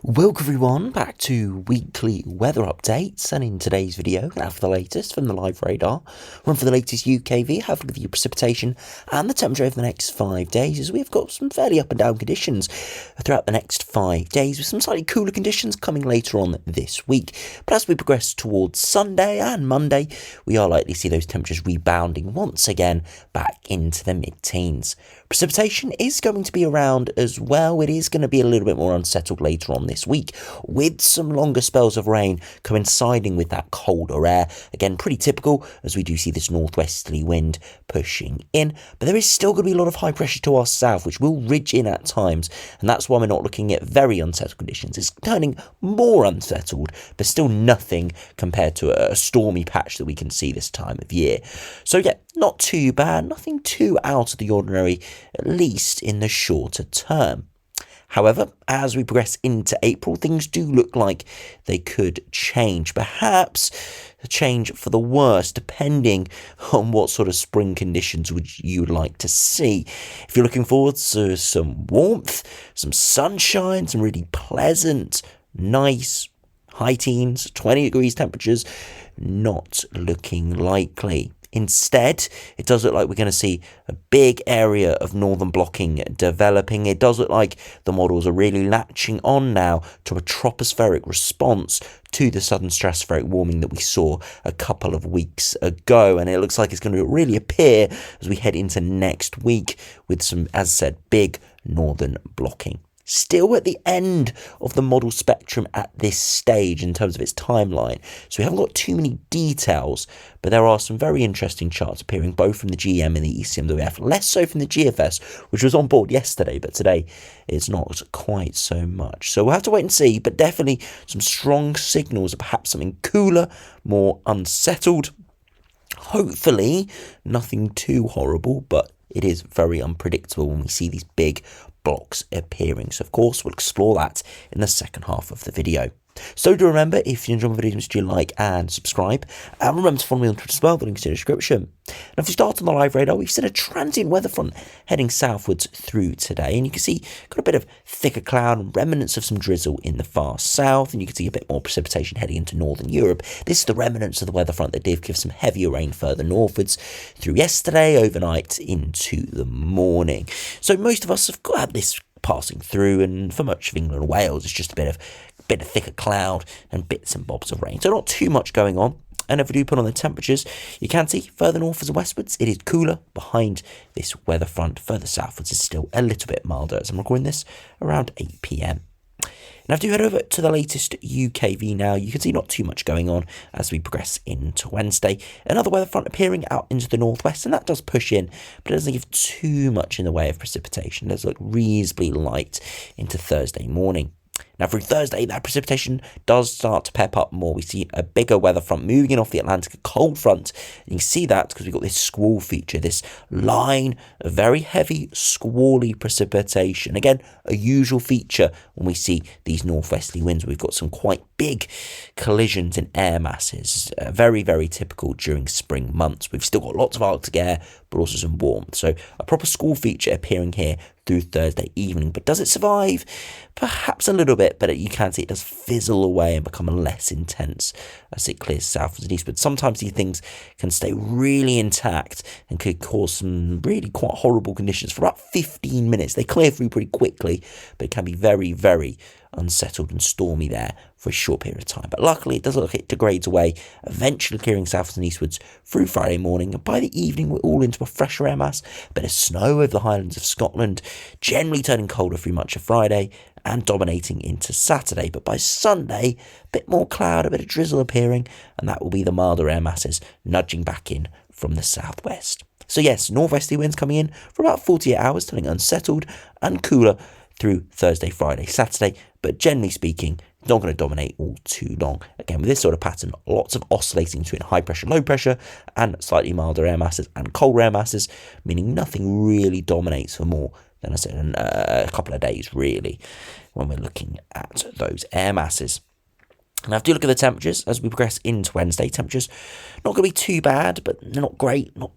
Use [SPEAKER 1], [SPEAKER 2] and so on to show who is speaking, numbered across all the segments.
[SPEAKER 1] Welcome everyone back to weekly weather updates, and in today's video we're going to have the latest from the live radar, run for the latest UKV, have a look at your precipitation and the temperature over the next 5 days, as we've got some fairly up and down conditions throughout the next 5 days, with some slightly cooler conditions coming later on this week. But as we progress towards Sunday and Monday, we are likely to see those temperatures rebounding once again back into the mid-teens. Precipitation is going to be around as well. It is going to be a little bit more unsettled later on this week, with some longer spells of rain coinciding with that colder air. Again, pretty typical, as we do see this northwesterly wind pushing in, but there is still going to be a lot of high pressure to our south, which will ridge in at times, and that's why we're not looking at very unsettled conditions. It's turning more unsettled, but still nothing compared to a stormy patch that we can see this time of year. So yeah, not too bad, nothing too out of the ordinary, at least in the shorter term. However, as we progress into April, things do look like they could change. Perhaps a change for the worse, depending on what sort of spring conditions you would like to see. If you're looking forward to some warmth, some sunshine, some really pleasant, nice, high teens, 20 degrees temperatures, not looking likely. Instead, it does look like we're going to see a big area of northern blocking developing. It does look like the models are really latching on now to a tropospheric response to the southern stratospheric warming that we saw a couple of weeks ago. And it looks like it's going to really appear as we head into next week with some, as I said, big northern blocking. Still at the end of the model spectrum at this stage in terms of its timeline, so we haven't got too many details, but there are some very interesting charts appearing both from the GM and the ECMWF, less so from the GFS, which was on board yesterday, but today it's not quite so much. So we'll have to wait and see, but definitely some strong signals of perhaps something cooler, more unsettled. Hopefully nothing too horrible, but it is very unpredictable when we see these big blocks appearing. So of course we'll explore that in the second half of the video. So do remember, if you enjoy my videos, make sure you like and subscribe, and remember to follow me on Twitter as well, the link's in the description. Now if we start on the live radar, we've seen a transient weather front heading southwards through today, and you can see got a bit of thicker cloud and remnants of some drizzle in the far south, and you can see a bit more precipitation heading into northern Europe. This is the remnants of the weather front that did give some heavier rain further northwards through yesterday, overnight into the morning. So most of us have got this passing through, and for much of England and Wales it's just a bit of thicker cloud and bits and bobs of rain, so not too much going on. And if we do put on the temperatures, you can see further northwards and westwards it is cooler behind this weather front. Further southwards is still a little bit milder as I'm recording this around 8 p.m. Now if you head over to the latest UKV now, you can see not too much going on as we progress into Wednesday. Another weather front appearing out into the northwest, and that does push in, but it doesn't give too much in the way of precipitation. It does look reasonably light into Thursday morning. Now through Thursday, that precipitation does start to pep up more. We see a bigger weather front moving in off the Atlantic, a cold front. And you can see that because we've got this squall feature, this line of very heavy squally precipitation. Again, a usual feature when we see these northwesterly winds. We've got some quite big collisions in air masses, very, very typical during spring months. We've still got lots of Arctic air, but also some warmth. So a proper squall feature appearing here through Thursday evening. But does it survive? Perhaps a little bit, but you can see it does fizzle away and become less intense as it clears southwards and east. But sometimes these things can stay really intact and could cause some really quite horrible conditions for about 15 minutes. They clear through pretty quickly, but it can be very, very unsettled and stormy there for a short period of time. But luckily it does look like it degrades away, eventually clearing southwards and eastwards through Friday morning, and by the evening we're all into a fresher air mass, a bit of snow over the highlands of Scotland, generally turning colder through much of Friday and dominating into Saturday. But by Sunday, a bit more cloud, a bit of drizzle appearing, and that will be the milder air masses nudging back in from the southwest. So yes, northwesterly winds coming in for about 48 hours, turning unsettled and cooler through Thursday, Friday, Saturday, but generally speaking, not going to dominate all too long. Again, with this sort of pattern, lots of oscillating between high pressure, low pressure, and slightly milder air masses and colder air masses, meaning nothing really dominates for more than I said in a couple of days, really, when we're looking at those air masses. Now, if you look at the temperatures as we progress into Wednesday, temperatures not going to be too bad, but not great, not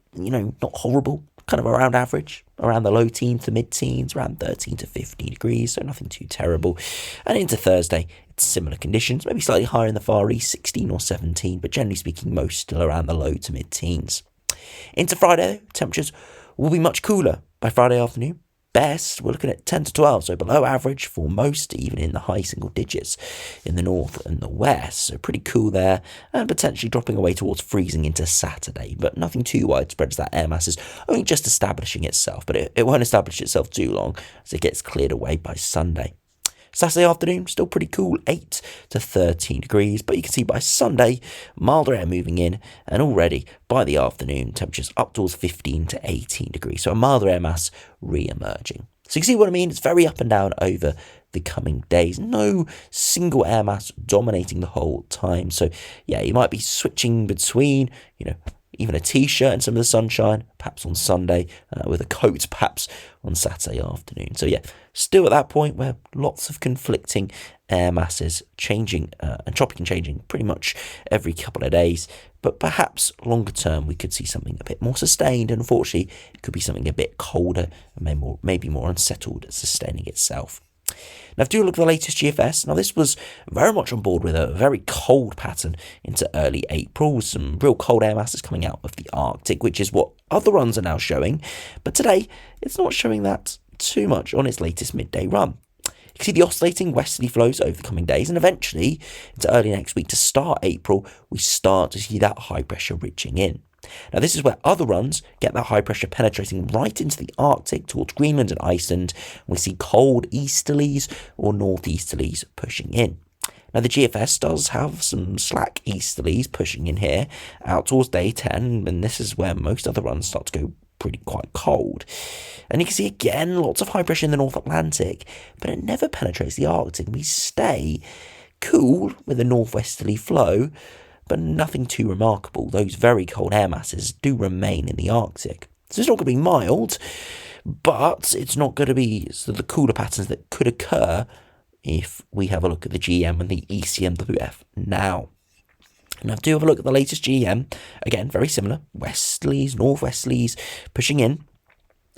[SPEAKER 1] horrible. kind of around average, around the low teens to mid-teens, around 13 to 15 degrees, so nothing too terrible. And into Thursday, it's similar conditions, maybe slightly higher in the Far East, 16 or 17, but generally speaking, most still around the low to mid-teens. Into Friday, temperatures will be much cooler by Friday afternoon. Best, we're looking at 10 to 12, so below average for most, even in the high single digits in the north and the west. So pretty cool there, and potentially dropping away towards freezing into Saturday, but nothing too widespread as that air mass is only just establishing itself, but it won't establish itself too long as it gets cleared away by Sunday. Saturday afternoon, still pretty cool, 8 to 13 degrees, but you can see by Sunday, milder air moving in, and already by the afternoon, temperatures up towards 15 to 18 degrees, so a milder air mass re-emerging. So you can see what I mean, it's very up and down over the coming days. No single air mass dominating the whole time, so yeah, you might be switching between, even a t-shirt and some of the sunshine, perhaps on Sunday, with a coat perhaps on Saturday afternoon. So yeah, still at that point where lots of conflicting air masses changing and chopping and changing pretty much every couple of days. But perhaps longer term, we could see something a bit more sustained. And unfortunately, it could be something a bit colder and maybe more unsettled, sustaining itself. Now, if you do look at the latest GFS, now this was very much on board with a very cold pattern into early April, some real cold air masses coming out of the Arctic, which is what other runs are now showing. But today, it's not showing that too much on its latest midday run. You can see the oscillating westerly flows over the coming days, and eventually, into early next week to start April, we start to see that high pressure reaching in. Now, this is where other runs get that high pressure penetrating right into the Arctic towards Greenland and Iceland. We see cold easterlies or northeasterlies pushing in. Now, the GFS does have some slack easterlies pushing in here out towards day 10, and this is where most other runs start to go quite cold. And you can see again lots of high pressure in the North Atlantic, but it never penetrates the Arctic. We stay cool with a northwesterly flow, but nothing too remarkable. Those very cold air masses do remain in the Arctic. So it's not going to be mild, but it's not going to be the cooler patterns that could occur if we have a look at the GM and the ECMWF now. Now, do have a look at the latest GM. Again, very similar. Westerlies, northwesterlies pushing in.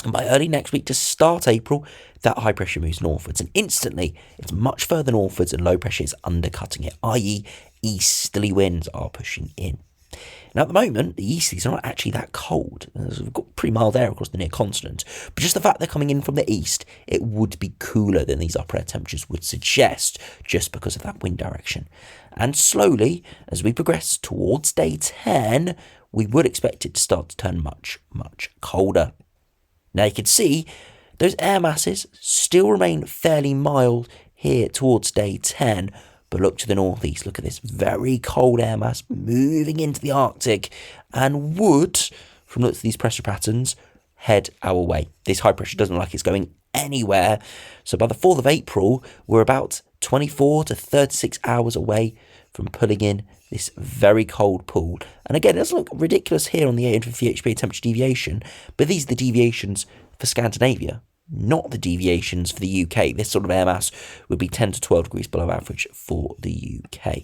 [SPEAKER 1] And by early next week to start April, that high pressure moves northwards. And instantly, it's much further northwards and low pressure is undercutting it, i.e. easterly winds are pushing in. Now, at the moment, the easterlies are not actually that cold. We've got pretty mild air across the near continent. But just the fact they're coming in from the east, it would be cooler than these upper air temperatures would suggest, just because of that wind direction. And slowly, as we progress towards day 10, we would expect it to start to turn much, much colder. Now, you can see those air masses still remain fairly mild here towards day 10, but look to the northeast. Look at this very cold air mass moving into the Arctic and would, from looks at these pressure patterns, head our way. This high pressure doesn't look like it's going anywhere. So by the 4th of April, we're about 24 to 36 hours away from pulling in this very cold pool. And again, it doesn't look ridiculous here on the 850 HPA temperature deviation, but these are the deviations for Scandinavia, not the deviations for the UK. This sort of air mass would be 10 to 12 degrees below average for the UK.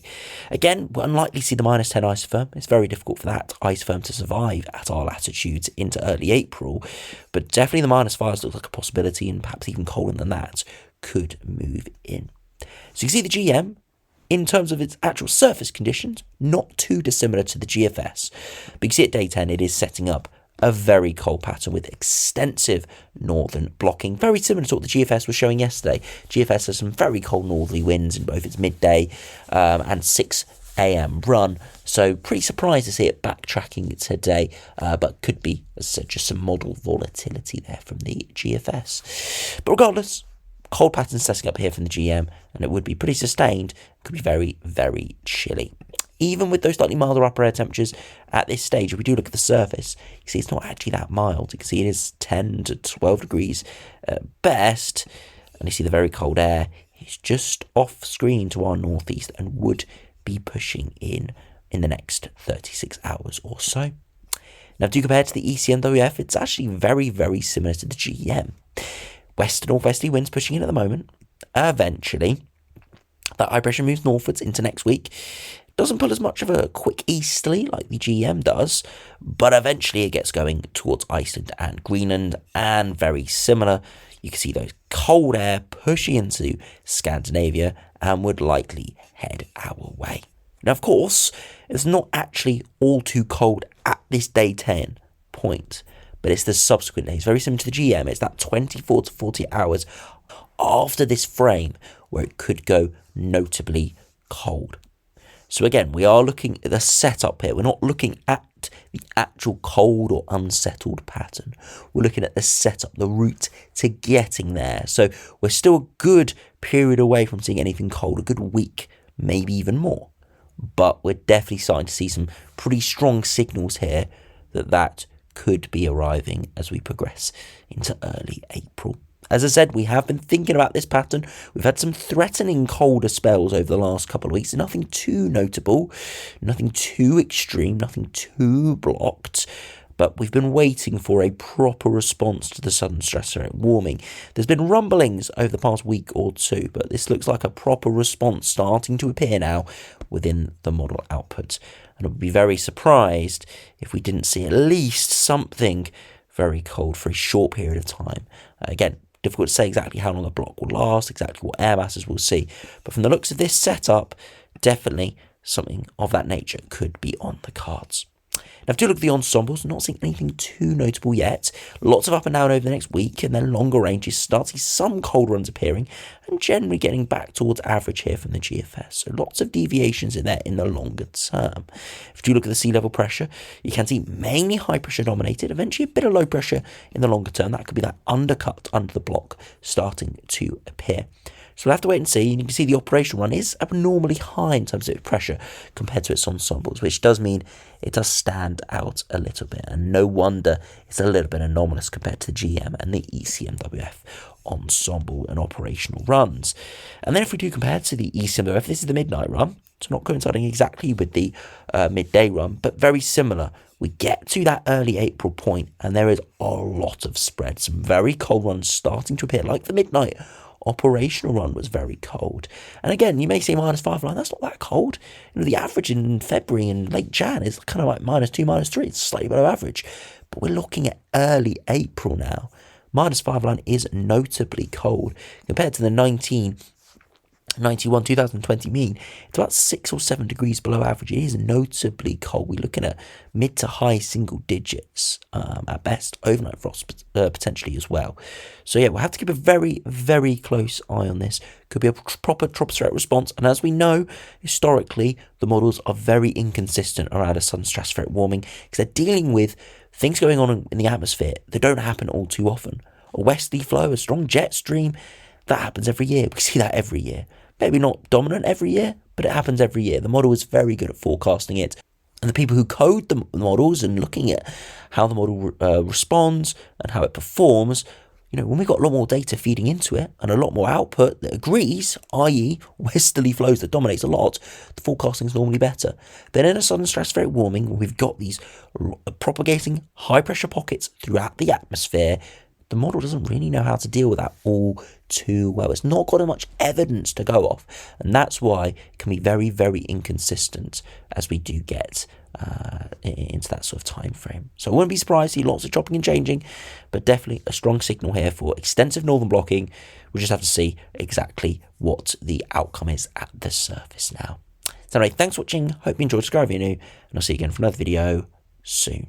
[SPEAKER 1] Again, we're unlikely to see the -10 isotherm. It's very difficult for that isotherm to survive at our latitudes into early April, but definitely the -5s look like a possibility, and perhaps even colder than that could move in. So you can see the GM, in terms of its actual surface conditions, not too dissimilar to the GFS. But you can see at day 10, it is setting up a very cold pattern with extensive northern blocking, very similar to what the GFS was showing yesterday. GFS has some very cold northerly winds in both its midday and 6 a.m. run, so pretty surprised to see it backtracking today, but could be, as I said, just some model volatility there from the GFS. But regardless, cold pattern setting up here from the GM, and it would be pretty sustained. Could be very, very chilly. Even with those slightly milder upper air temperatures at this stage, if we do look at the surface, you see it's not actually that mild. You can see it is 10 to 12 degrees at best, and you see the very cold air. It's just off screen to our northeast and would be pushing in the next 36 hours or so. Now, if you compare to the ECMWF, it's actually very, very similar to the GM. West and northwesterly winds pushing in at the moment. Eventually, that high pressure moves northwards into next week. Doesn't pull as much of a quick easterly like the GM does, but eventually it gets going towards Iceland and Greenland, and very similar. You can see those cold air pushing into Scandinavia and would likely head our way. Now, of course, it's not actually all too cold at this day 10 point, but it's the subsequent days. Very similar to the GM, it's that 24 to 40 hours after this frame where it could go notably cold. So again, we are looking at the setup here. We're not looking at the actual cold or unsettled pattern. We're looking at the setup, the route to getting there. So we're still a good period away from seeing anything cold, a good week, maybe even more. But we're definitely starting to see some pretty strong signals here that could be arriving as we progress into early April. As I said, we have been thinking about this pattern. We've had some threatening colder spells over the last couple of weeks. Nothing too notable, nothing too extreme, nothing too blocked. But we've been waiting for a proper response to the sudden stratospheric warming. There's been rumblings over the past week or two, but this looks like a proper response starting to appear now within the model output. And I would be very surprised if we didn't see at least something very cold for a short period of time. Again, difficult to say exactly how long a block will last, exactly what air masses we'll see. But from the looks of this setup, definitely something of that nature could be on the cards. Now, if you look at the ensembles, not seeing anything too notable yet. Lots of up and down over the next week, and then longer ranges start to see some cold runs appearing, and generally getting back towards average here from the GFS. So lots of deviations in there in the longer term. If you look at the sea level pressure, you can see mainly high pressure dominated, eventually a bit of low pressure in the longer term. That could be that undercut under the block starting to appear. So we'll have to wait and see, and you can see the operational run is abnormally high in terms of pressure compared to its ensembles, which does mean it does stand out a little bit, and no wonder it's a little bit anomalous compared to the GM and the ECMWF ensemble and operational runs. And then if we do compare to the ECMWF, this is the midnight run, so not coinciding exactly with the midday run, but very similar. We get to that early April point, and there is a lot of spread, some very cold runs starting to appear, like the midnight operational run was very cold. And again, you may say -5 line, that's not that cold. You know, the average in February and late Jan is kind of like -2, -3. It's slightly below average. But we're looking at early April now. -5 line is notably cold compared to the 1991 2020 mean. It's about 6 or 7 degrees below average. It is notably cold. We're looking at mid to high single digits at best, overnight frost potentially as well. So yeah, we'll have to keep a very, very close eye on this. Could be a proper tropospheric response, and as we know, historically, the models are very inconsistent around a sudden stratospheric warming because they're dealing with things going on in the atmosphere that don't happen all too often. A westerly flow, a strong jet stream, that happens every year. We see that every year. Maybe not dominant every year, but it happens every year. The model is very good at forecasting it. And the people who code the models and looking at how the model responds and how it performs, you know, when we've got a lot more data feeding into it and a lot more output that agrees, i.e. westerly flows that dominates a lot, the forecasting is normally better. But in a sudden stratospheric warming, we've got these propagating high pressure pockets throughout the atmosphere. The model doesn't really know how to deal with that all too well. It's not got much evidence to go off, and that's why it can be very, very inconsistent as we do get into that sort of time frame. So I wouldn't be surprised to see lots of chopping and changing, but definitely a strong signal here for extensive northern blocking. We'll just have to see exactly what the outcome is at the surface now. So anyway, thanks for watching. Hope you enjoyed. Subscribe if you're new, and I'll see you again for another video soon.